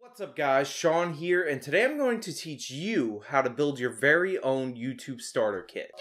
What's up guys, Sean here, and today I'm going to teach you how to build your very own YouTube starter kit.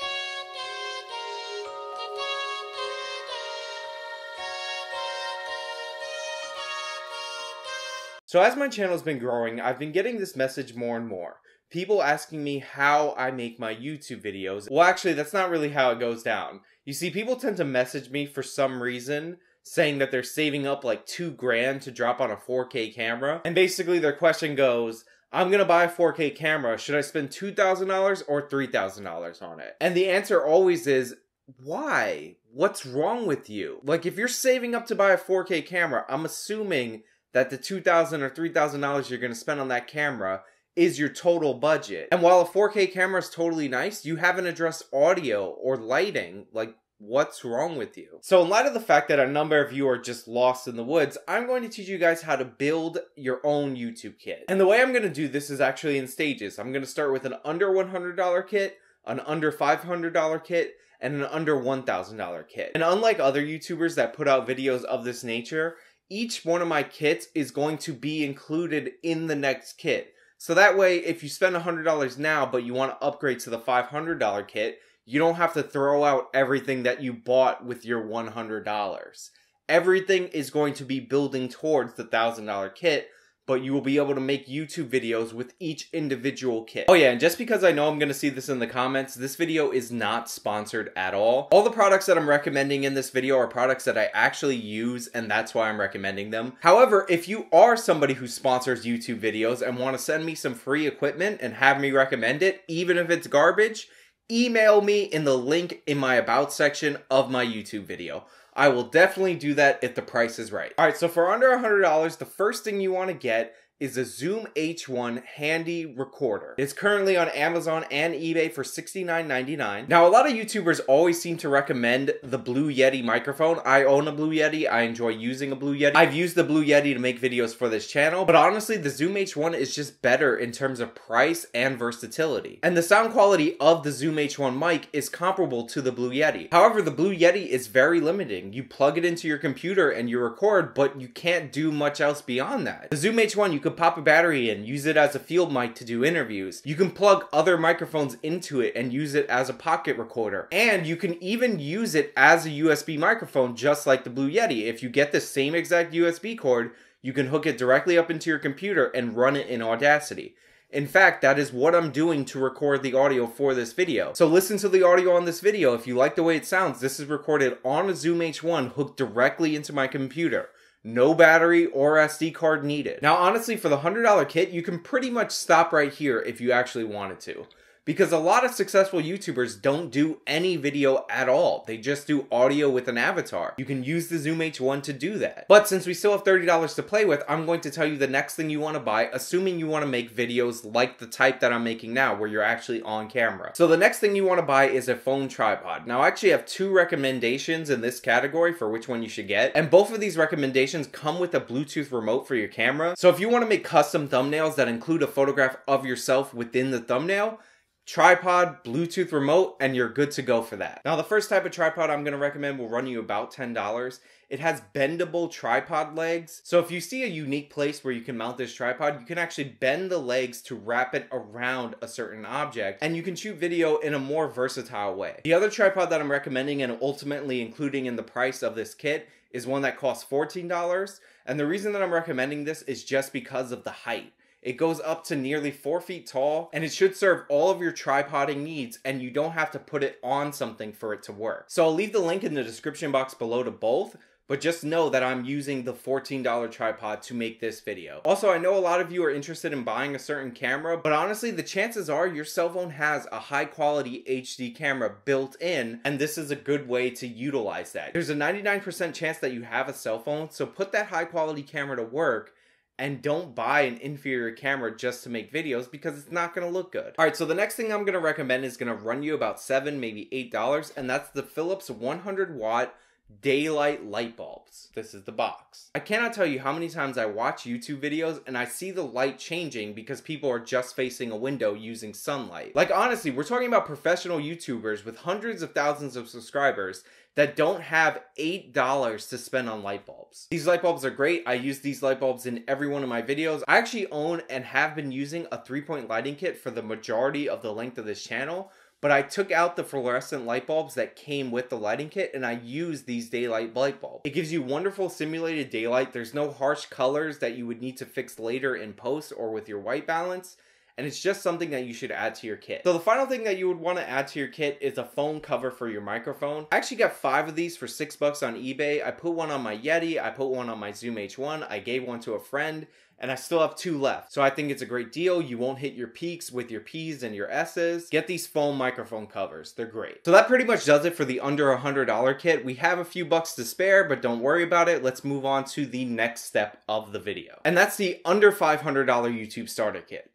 So as my channel's been growing, I've been getting this message more and more. People asking me how I make my YouTube videos. Well, actually, that's not really how it goes down. You see, people tend to message me for some reason, saying that they're saving up like $2,000 to drop on a 4K camera. And basically their question goes, I'm gonna buy a 4K camera, should I spend $2,000 or $3,000 on it? And the answer always is, why? What's wrong with you? Like, if you're saving up to buy a 4K camera, I'm assuming that the $2,000 or $3,000 you're gonna spend on that camera is your total budget. And while a 4K camera is totally nice, you haven't addressed audio or lighting. Like, what's wrong with you? So in light of the fact that a number of you are just lost in the woods, I'm going to teach you guys how to build your own YouTube kit. And the way I'm going to do this is actually in stages. I'm going to start with an under $100 kit, an under $500 kit, and an under $1,000 kit. And unlike other YouTubers that put out videos of this nature, each one of my kits is going to be included in the next kit. So that way, if you spend $100 now, but you want to upgrade to the $500 kit, you don't have to throw out everything that you bought with your $100. Everything is going to be building towards the $1,000 kit, but you will be able to make YouTube videos with each individual kit. Oh yeah, and just because I know I'm going to see this in the comments, this video is not sponsored at all. All the products that I'm recommending in this video are products that I actually use, and that's why I'm recommending them. However, if you are somebody who sponsors YouTube videos and want to send me some free equipment and have me recommend it, even if it's garbage, email me in the link in my about section of my YouTube video. I will definitely do that if the price is right. Alright, so for under $100, the first thing you want to get is a Zoom H1 handy recorder. It's currently on Amazon and eBay for $69.99. Now, a lot of YouTubers always seem to recommend the Blue Yeti microphone. I own a Blue Yeti. I enjoy using a Blue Yeti. I've used the Blue Yeti to make videos for this channel, but honestly, the Zoom H1 is just better in terms of price and versatility. And the sound quality of the Zoom H1 mic is comparable to the Blue Yeti. However, the Blue Yeti is very limiting. You plug it into your computer and you record, but you can't do much else beyond that. The Zoom H1, you can pop a battery in, use it as a field mic to do interviews. You can plug other microphones into it and use it as a pocket recorder. And you can even use it as a USB microphone, just like the Blue Yeti. If you get the same exact USB cord, you can hook it directly up into your computer and run it in Audacity. In fact, that is what I'm doing to record the audio for this video. So listen to the audio on this video. If you like the way it sounds, this is recorded on a Zoom H1 hooked directly into my computer. No battery or SD card needed. Now, honestly, for the $100 kit, you can pretty much stop right here if you actually wanted to. Because a lot of successful YouTubers don't do any video at all. They just do audio with an avatar. You can use the Zoom H1 to do that. But since we still have $30 to play with, I'm going to tell you the next thing you want to buy, assuming you want to make videos like the type that I'm making now, where you're actually on camera. So the next thing you want to buy is a phone tripod. Now, I actually have two recommendations in this category for which one you should get. And both of these recommendations come with a Bluetooth remote for your camera. So if you want to make custom thumbnails that include a photograph of yourself within the thumbnail, tripod, Bluetooth remote, and you're good to go for that. Now, the first type of tripod I'm going to recommend will run you about $10. It has bendable tripod legs. So if you see a unique place where you can mount this tripod, you can actually bend the legs to wrap it around a certain object, and you can shoot video in a more versatile way. The other tripod that I'm recommending and ultimately including in the price of this kit is one that costs $14. And the reason that I'm recommending this is just because of the height. It goes up to nearly 4 feet tall, and it should serve all of your tripoding needs, and you don't have to put it on something for it to work. So I'll leave the link in the description box below to both, but just know that I'm using the $14 tripod to make this video. Also, I know a lot of you are interested in buying a certain camera, but honestly, the chances are your cell phone has a high quality HD camera built in, and this is a good way to utilize that. There's a 99% chance that you have a cell phone, so put that high quality camera to work, and don't buy an inferior camera just to make videos, because it's not going to look good. Alright, so the next thing I'm going to recommend is going to run you about $7, maybe $8, and that's the Philips 100 watt daylight light bulbs. This is the box. I cannot tell you how many times I watch YouTube videos and I see the light changing because people are just facing a window using sunlight. Like honestly, we're talking about professional YouTubers with hundreds of thousands of subscribers that don't have $8 to spend on light bulbs. These light bulbs are great. I use these light bulbs in every one of my videos. I actually own and have been using a 3-point lighting kit for the majority of the length of this channel. But I took out the fluorescent light bulbs that came with the lighting kit and I used these daylight light bulbs. It gives you wonderful simulated daylight. There's no harsh colors that you would need to fix later in post or with your white balance. And it's just something that you should add to your kit. So the final thing that you would want to add to your kit is a phone cover for your microphone. I actually got 5 of these for $6 on eBay. I put one on my Yeti, I put one on my Zoom H1, I gave one to a friend, and I still have 2 left. So I think it's a great deal. You won't hit your peaks with your P's and your S's. Get these foam microphone covers. They're great. So that pretty much does it for the under $100 kit. We have a few bucks to spare, but don't worry about it. Let's move on to the next step of the video. And that's the under $500 YouTube starter kit.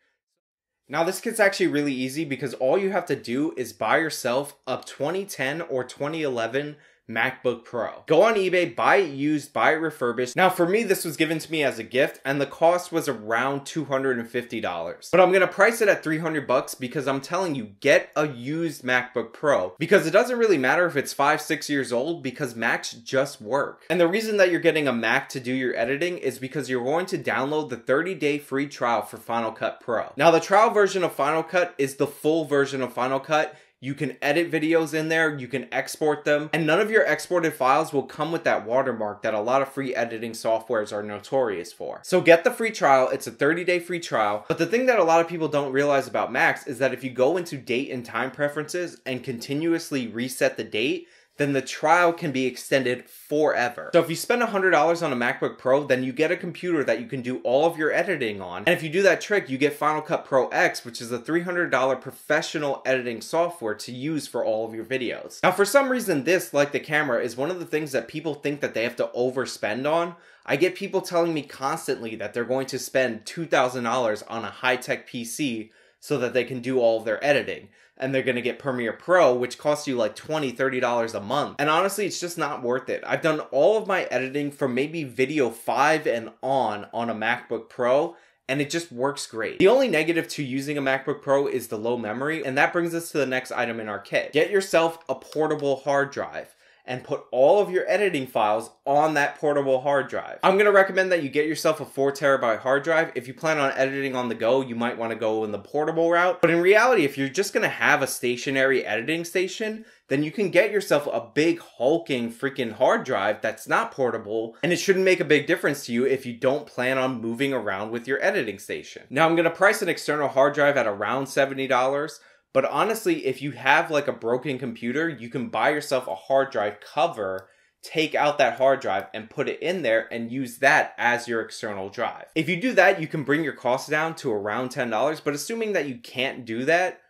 Now this kit's actually really easy because all you have to do is buy yourself a 2010 or 2011 MacBook Pro. Go on eBay, buy it used, buy it refurbished. Now for me, this was given to me as a gift and the cost was around $250. But I'm gonna price it at $300 because I'm telling you, get a used MacBook Pro. Because it doesn't really matter if it's 5-6 years old because Macs just work. And the reason that you're getting a Mac to do your editing is because you're going to download the 30-day free trial for Final Cut Pro. Now the trial version of Final Cut is the full version of Final Cut. You can edit videos in there, you can export them, and none of your exported files will come with that watermark that a lot of free editing softwares are notorious for. So get the free trial, it's a 30-day free trial, but the thing that a lot of people don't realize about Macs is that if you go into date and time preferences and continuously reset the date, then the trial can be extended forever. So if you spend $100 on a MacBook Pro, then you get a computer that you can do all of your editing on. And if you do that trick, you get Final Cut Pro X, which is a $300 professional editing software to use for all of your videos. Now, for some reason, this, like the camera, is one of the things that people think that they have to overspend on. I get people telling me constantly that they're going to spend $2,000 on a high-tech PC so that they can do all of their editing. And they're going to get Premiere Pro, which costs you like $20, $30 a month. And honestly, it's just not worth it. I've done all of my editing from maybe video 5 and on a MacBook Pro, and it just works great. The only negative to using a MacBook Pro is the low memory, and that brings us to the next item in our kit. Get yourself a portable hard drive and put all of your editing files on that portable hard drive. I'm gonna recommend that you get yourself a 4TB hard drive. If you plan on editing on the go, you might wanna go in the portable route. But in reality, if you're just gonna have a stationary editing station, then you can get yourself a big hulking freaking hard drive that's not portable, and it shouldn't make a big difference to you if you don't plan on moving around with your editing station. Now I'm gonna price an external hard drive at around $70. But honestly, if you have like a broken computer, you can buy yourself a hard drive cover, take out that hard drive and put it in there and use that as your external drive. If you do that, you can bring your costs down to around $10, but assuming that you can't do that,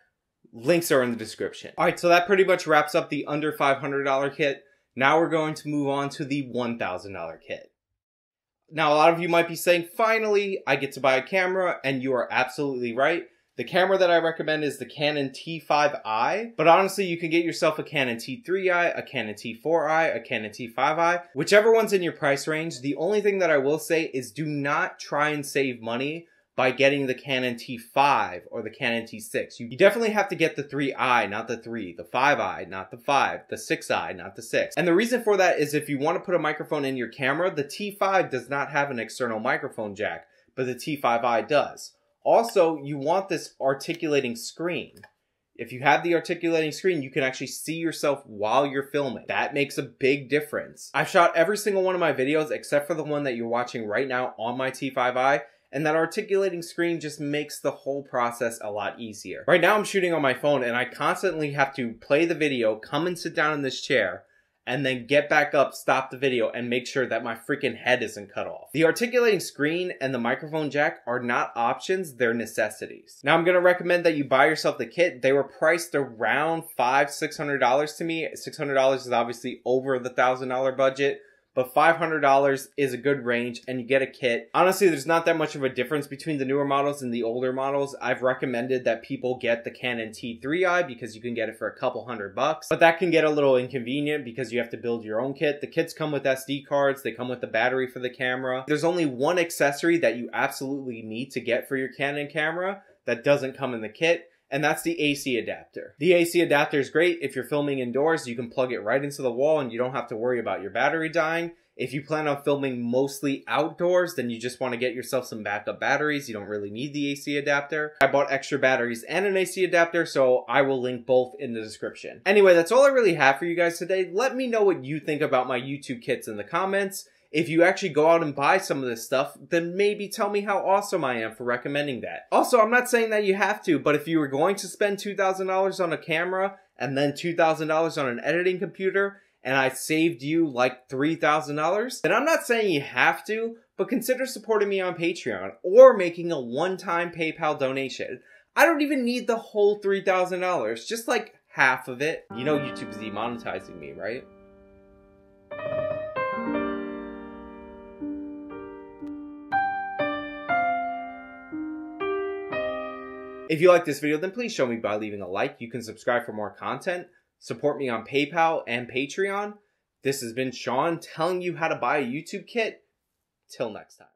links are in the description. All right, so that pretty much wraps up the under $500 kit. Now we're going to move on to the $1,000 kit. Now, a lot of you might be saying, finally, I get to buy a camera, and you are absolutely right. The camera that I recommend is the Canon T5i, but honestly, you can get yourself a Canon T3i, a Canon T4i, a Canon T5i, whichever one's in your price range. The only thing that I will say is do not try and save money by getting the Canon T5 or the Canon T6. You definitely have to get the 3i, not the 3, the 5i, not the 5, the 6i, not the 6. And the reason for that is if you want to put a microphone in your camera, the T5 does not have an external microphone jack, but the T5i does. Also, you want this articulating screen. If you have the articulating screen, you can actually see yourself while you're filming. That makes a big difference. I've shot every single one of my videos except for the one that you're watching right now on my T5i, and that articulating screen just makes the whole process a lot easier. Right now I'm shooting on my phone and I constantly have to play the video, come and sit down in this chair, and then get back up, stop the video, and make sure that my freaking head isn't cut off. The articulating screen and the microphone jack are not options, they're necessities. Now I'm gonna recommend that you buy yourself the kit. They were priced around $500–600 to me. $600 is obviously over the $1,000 budget, but $500 is a good range and you get a kit. Honestly, there's not that much of a difference between the newer models and the older models. I've recommended that people get the Canon T3i because you can get it for a couple $100, but that can get a little inconvenient because you have to build your own kit. The kits come with SD cards, they come with the battery for the camera. There's only one accessory that you absolutely need to get for your Canon camera that doesn't come in the kit, and that's the AC adapter. The AC adapter is great if you're filming indoors. You can plug it right into the wall and you don't have to worry about your battery dying. If you plan on filming mostly outdoors, then you just want to get yourself some backup batteries. You don't really need the AC adapter. I bought extra batteries and an AC adapter, so I will link both in the description. Anyway, that's all I really have for you guys today. Let me know what you think about my YouTube kits in the comments. If you actually go out and buy some of this stuff, then maybe tell me how awesome I am for recommending that. Also, I'm not saying that you have to, but if you were going to spend $2,000 on a camera and then $2,000 on an editing computer, and I saved you like $3,000, then I'm not saying you have to, but consider supporting me on Patreon or making a one-time PayPal donation. I don't even need the whole $3,000, just like half of it. You know YouTube is demonetizing me, right? If you like this video, then please show me by leaving a like. You can subscribe for more content. Support me on PayPal and Patreon. This has been Sean telling you how to buy a YouTube kit. Till next time.